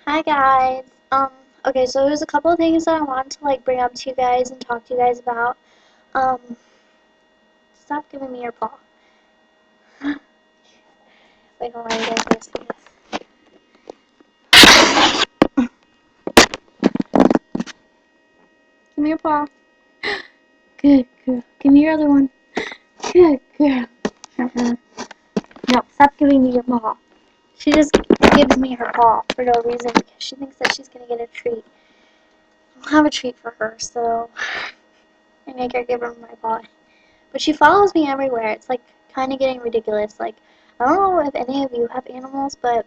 Hi guys. Okay, so there's a couple of things that I wanted to bring up to you guys and talk to you guys about. Um, Stop giving me your paw. Wait, hold on, you guys need to see this. Give me your paw. Good girl. Give me your other one. Good girl. No, stop giving me your paw. She just gives me her paw for no reason because she thinks that she's gonna get a treat. I'll have a treat for her, so I make her give her my paw. But she follows me everywhere. It's kind of getting ridiculous. I don't know if any of you have animals, but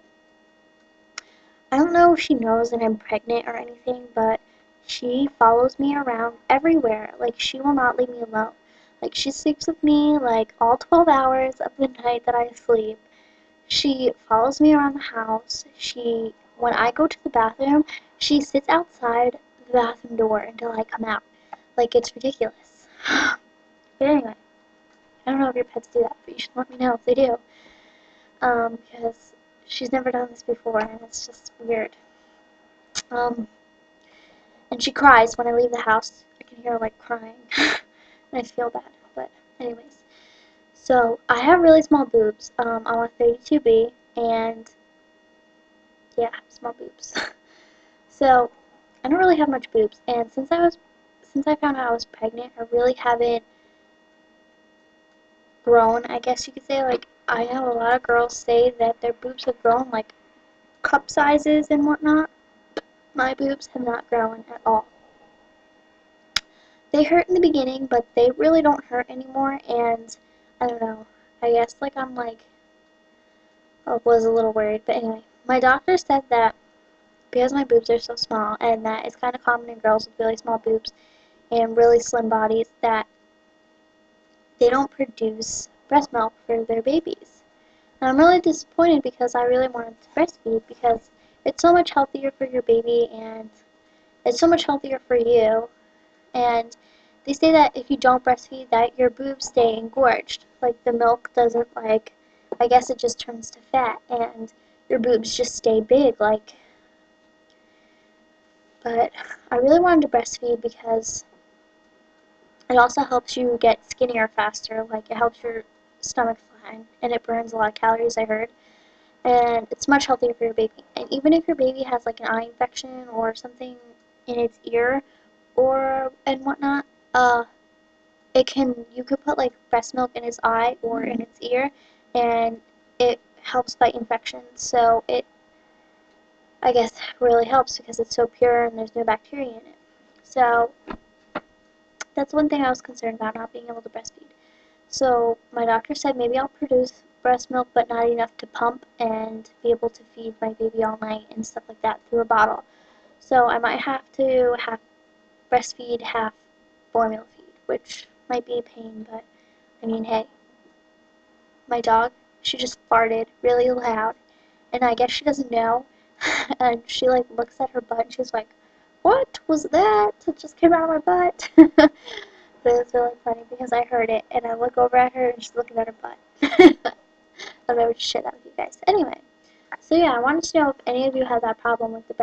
I don't know if she knows that I'm pregnant or anything, but she follows me around everywhere. She will not leave me alone. She sleeps with me, all 12 hours of the night that I sleep. She follows me around the house. When I go to the bathroom, she sits outside the bathroom door until I come out. It's ridiculous. But anyway, I don't know if your pets do that, but you should let me know if they do. Because she's never done this before, and it's just weird. Um, and she cries when I leave the house. I can hear her, crying, and I feel bad, but anyways. So, I have really small boobs. I'm a 32B, and, yeah, small boobs. So, I don't really have much boobs, and since I found out I was pregnant, I really haven't grown, I guess you could say. I know a lot of girls say that their boobs have grown, cup sizes and whatnot. My boobs have not grown at all. They hurt in the beginning, but they really don't hurt anymore, and I don't know. I guess I was a little worried, but anyway. My doctor said that because my boobs are so small, and that it's kind of common in girls with really small boobs and really slim bodies, that they don't produce breast milk for their babies. And I'm really disappointed because I really wanted to breastfeed because it's so much healthier for your baby and it's so much healthier for you. And they say that if you don't breastfeed, that your boobs stay engorged. The milk doesn't I guess it just turns to fat and your boobs just stay big. But I really wanted to breastfeed because it also helps you get skinnier faster. It helps your stomach fine and it burns a lot of calories, I heard. And it's much healthier for your baby. And even if your baby has an eye infection or something in its ear and whatnot, you could put breast milk in its eye or in its ear, and it helps fight infections. So it, I guess, really helps because it's so pure and there's no bacteria in it. So that's one thing I was concerned about, not being able to breastfeed. So my doctor said maybe I'll produce breast milk, but not enough to pump and be able to feed my baby all night and stuff like that through a bottle. So I might have to half breastfeed, half formula feed, which might be a pain, but I mean, hey, my dog, she just farted really loud, and I guess she doesn't know, and she looks at her butt and she's like, what was that? It just came out of my butt. But it was really funny because I heard it, and I look over at her and she's looking at her butt. I'm gonna shit out of you guys. Anyway, so yeah, I wanted to know if any of you had that problem with the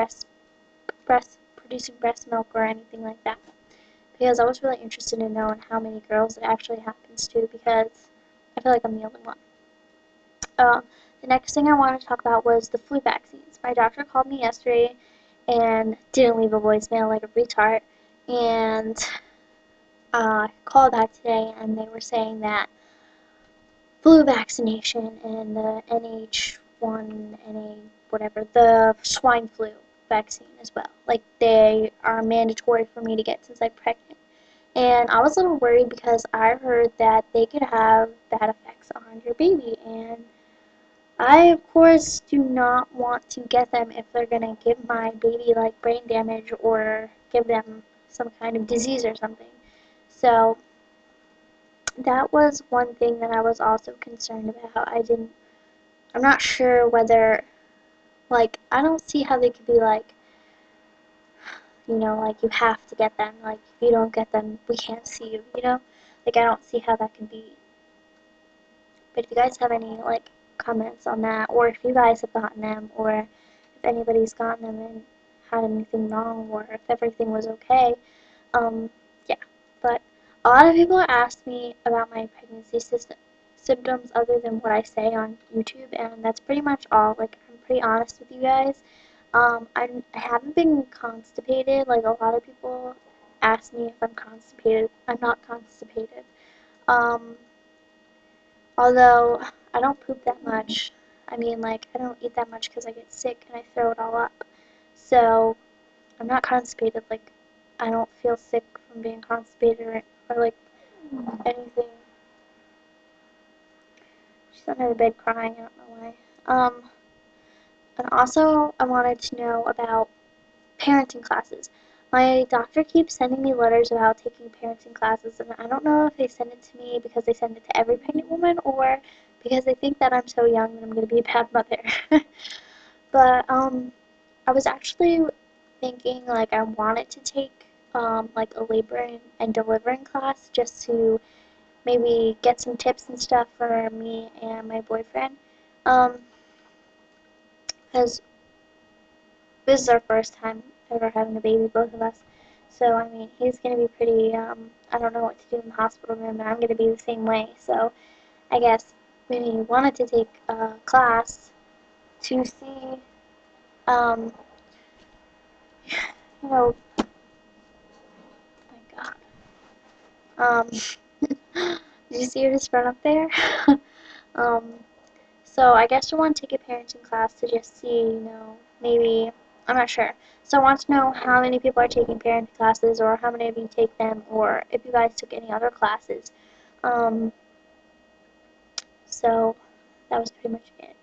producing breast milk or anything like that, because I was really interested in knowing how many girls it actually happens to, because I feel like I'm the only one. Um, the next thing I wanted to talk about was the flu vaccines. My doctor called me yesterday and didn't leave a voicemail like a retard, and I called back today and they were saying that flu vaccination and the NH1, NA, whatever, the swine flu vaccine as well. They are mandatory for me to get since I'm pregnant. And I was a little worried because I heard that they could have bad effects on your baby, and I, of course, do not want to get them if they're going to give my baby, brain damage or give them some kind of disease or something. So, that was one thing that I was also concerned about. I'm not sure whether, I don't see how they could be you have to get them. If you don't get them, we can't see you. I don't see how that can be. But if you guys have any, comments on that, or if you guys have gotten them, or if anybody's gotten them and had anything wrong or if everything was okay. Yeah, but a lot of people ask me about my pregnancy symptoms other than what I say on YouTube, and that's pretty much all. Like, I'm pretty honest with you guys. I haven't been constipated. Like, a lot of people ask me if I'm constipated. I'm not constipated. Um, Although I don't poop that much. I mean, like, I don't eat that much because I get sick and I throw it all up. So, I'm not constipated. Like, I don't feel sick from being constipated or like, anything. She's under the bed crying, I don't know why. And also, I wanted to know about parenting classes. My doctor keeps sending me letters about taking parenting classes, and I don't know if they send it to me because they send it to every pregnant woman or because they think that I'm so young that I'm going to be a bad mother. But, I was actually thinking, like, I wanted to take, like, a laboring and delivering class just to maybe get some tips and stuff for me and my boyfriend. Because this is our first time ever having a baby, both of us. So, I mean, he's going to be pretty, I don't know what to do in the hospital room, and I'm going to be the same way. So, I guess we wanted to take a class to see, um, you know, my God. Did you see her just run up there? um, so I guess I want to take a parenting class to just see, maybe, I'm not sure. So I want to know how many people are taking parenting classes, or how many of you take them, or if you guys took any other classes. Um, so that was pretty much it.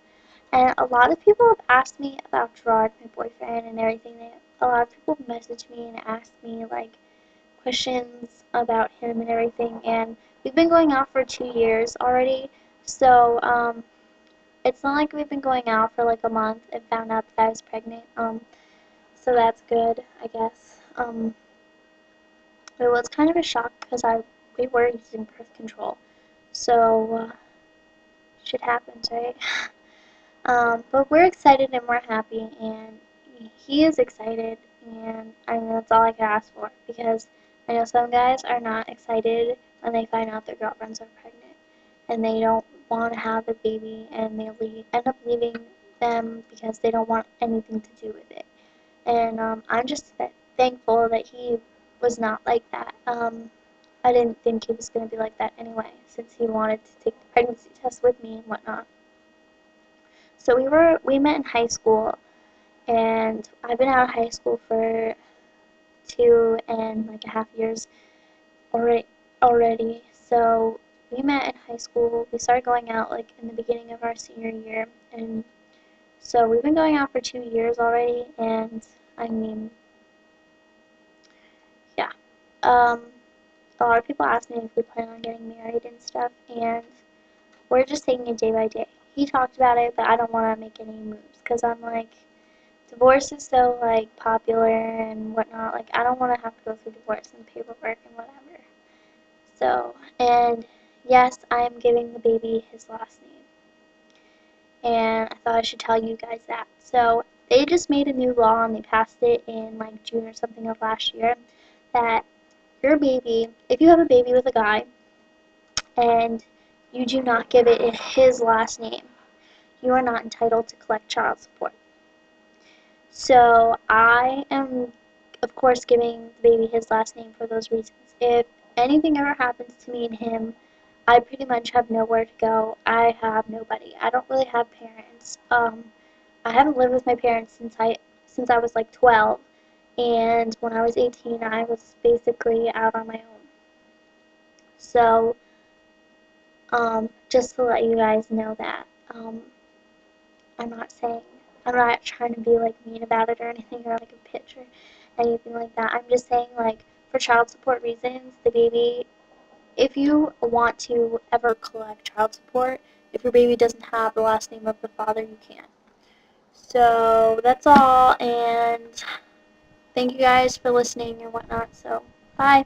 And a lot of people have asked me about Gerard, my boyfriend, and everything. A lot of people message me and ask me, like, questions about him and everything, and we've been going out for 2 years already, so it's not like we've been going out for like a month and found out that I was pregnant, so that's good, I guess. It was kind of a shock because we were using birth control, so shit happens, right? But we're excited and we're happy, and he is excited, and I mean, that's all I can ask for, because I know some guys are not excited when they find out their girlfriends are pregnant, and they don't want to have the baby, and they end up leaving them because they don't want anything to do with it. And I'm just thankful that he was not like that. I didn't think he was going to be like that anyway, since he wanted to take the pregnancy test with me and whatnot. So we met in high school, and I've been out of high school for 2.5 years already. So we met in high school. We started going out like in the beginning of our senior year, and so we've been going out for 2 years already. And I mean, yeah. A lot of people ask me if we plan on getting married and stuff, and we're just taking it day by day. He talked about it, but I don't want to make any moves because I'm like, divorce is so, like, popular and whatnot. Like, I don't want to have to go through divorce and paperwork and whatever. So, and yes, I am giving the baby his last name. And I thought I should tell you guys that. So, they just made a new law, and they passed it in, like, June or something of last year, that your baby, if you have a baby with a guy, and you do not give it his last name, you are not entitled to collect child support. So I am, of course, giving the baby his last name for those reasons. If anything ever happens to me and him, I pretty much have nowhere to go. I have nobody. I don't really have parents. I haven't lived with my parents since I was like 12, and when I was 18, I was basically out on my own. So, just to let you guys know that, I'm not saying, I'm not trying to be like mean about it or anything, or like a bitch or anything like that. I'm just saying, like, for child support reasons, the baby, if you want to ever collect child support, if your baby doesn't have the last name of the father, you can. So that's all, and thank you guys for listening and whatnot. So bye.